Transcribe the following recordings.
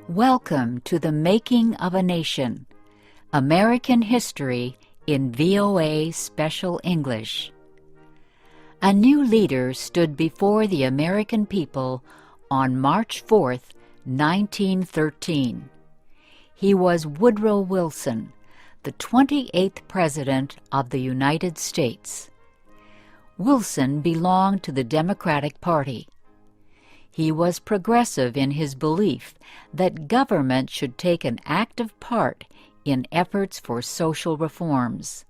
Welcome to the Making of a Nation, American History in VOA Special English. A new leader stood before the American people on March 4th, 1913. He was Woodrow Wilson, the 28th President of the United States. Wilson belonged to the Democratic Party. He was progressive in his belief that government should take an active part in efforts for social reforms.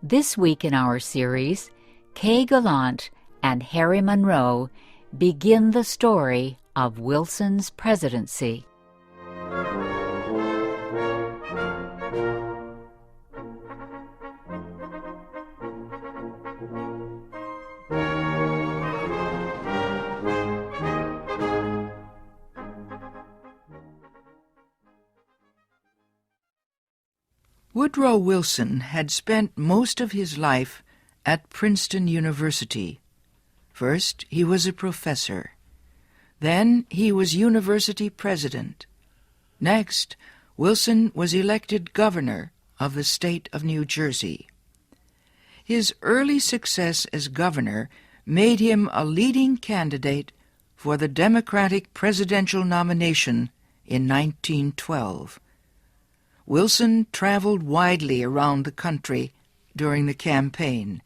This week in our series, Kay Gallant and Harry Monroe begin the story of Wilson's presidency. Woodrow Wilson had spent most of his life at Princeton University. First, he was a professor. Then he was university president. Next, Wilson was elected governor of the state of New Jersey. His early success as governor made him a leading candidate for the Democratic presidential nomination in 1912. Wilson traveled widely around the country during the campaign.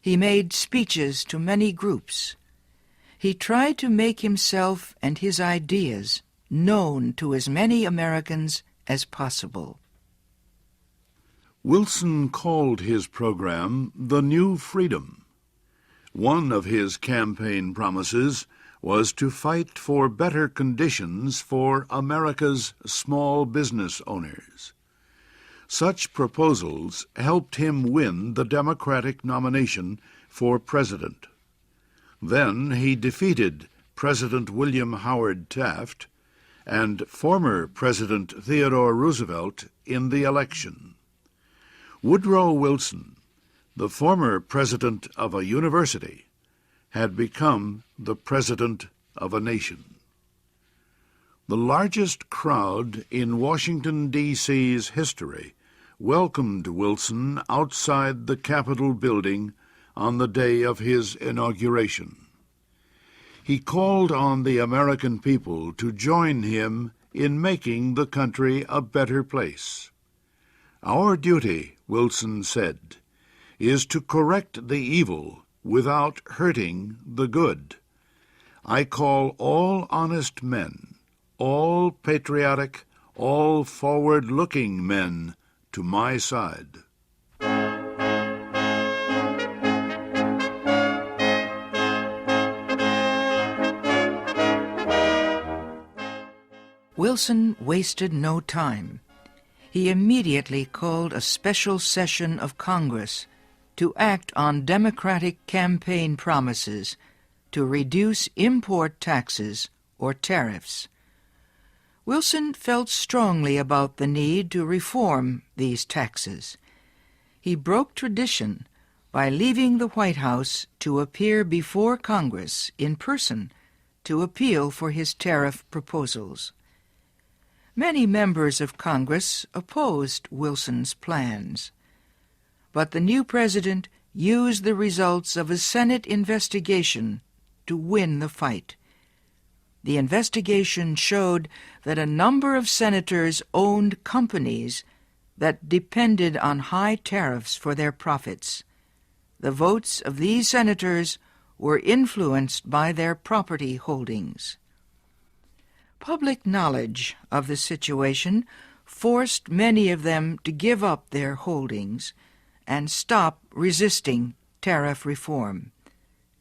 He made speeches to many groups. He tried to make himself and his ideas known to as many Americans as possible. Wilson called his program the New Freedom. One of his campaign promises was to fight for better conditions for America's small business owners. Such proposals helped him win the Democratic nomination for president. Then he defeated President William Howard Taft and former President Theodore Roosevelt in the election. Woodrow Wilson, the former president of a university, had become the president of a nation. The largest crowd in Washington, D.C.'s history welcomed Wilson outside the Capitol building on the day of his inauguration. He called on the American people to join him in making the country a better place. "Our duty," Wilson said, "is to correct the evil without hurting the good. I call all honest men, all patriotic, all forward-looking men to my side." Wilson wasted no time. He immediately called a special session of Congress to act on Democratic campaign promises to reduce import taxes or tariffs. Wilson felt strongly about the need to reform these taxes. He broke tradition by leaving the White House to appear before Congress in person to appeal for his tariff proposals. Many members of Congress opposed Wilson's plans, but the new president used the results of a Senate investigation to win the fight. The investigation showed that a number of senators owned companies that depended on high tariffs for their profits. The votes of these senators were influenced by their property holdings. Public knowledge of the situation forced many of them to give up their holdings and stop resisting tariff reform.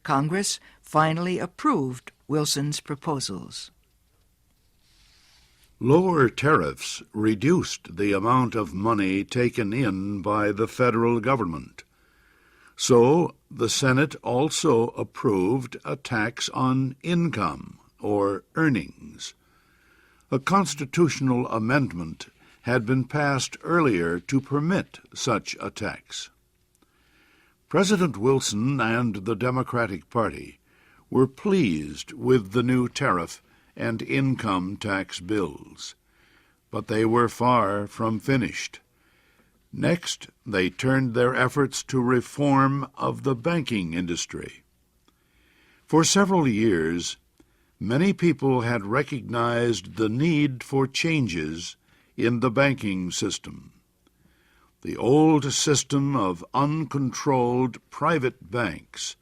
Congress finally approved Wilson's proposals. Lower tariffs reduced the amount of money taken in by the federal government. So the Senate also approved a tax on income or earnings. A constitutional amendment had been passed earlier to permit such a tax. President Wilson and the Democratic Party were pleased with the new tariff and income tax bills. But they were far from finished. Next, they turned their efforts to reform of the banking industry. For several years, many people had recognized the need for changes in the banking system. The old system of uncontrolled private banks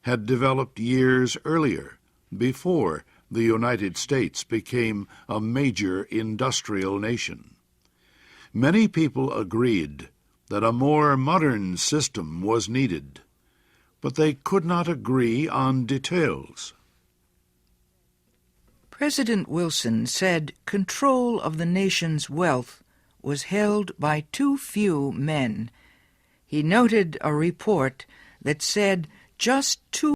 had developed years earlier, before the United States became a major industrial nation. Many people agreed that a more modern system was needed, but they could not agree on details. President Wilson said control of the nation's wealth was held by too few men. He noted a report that said just 2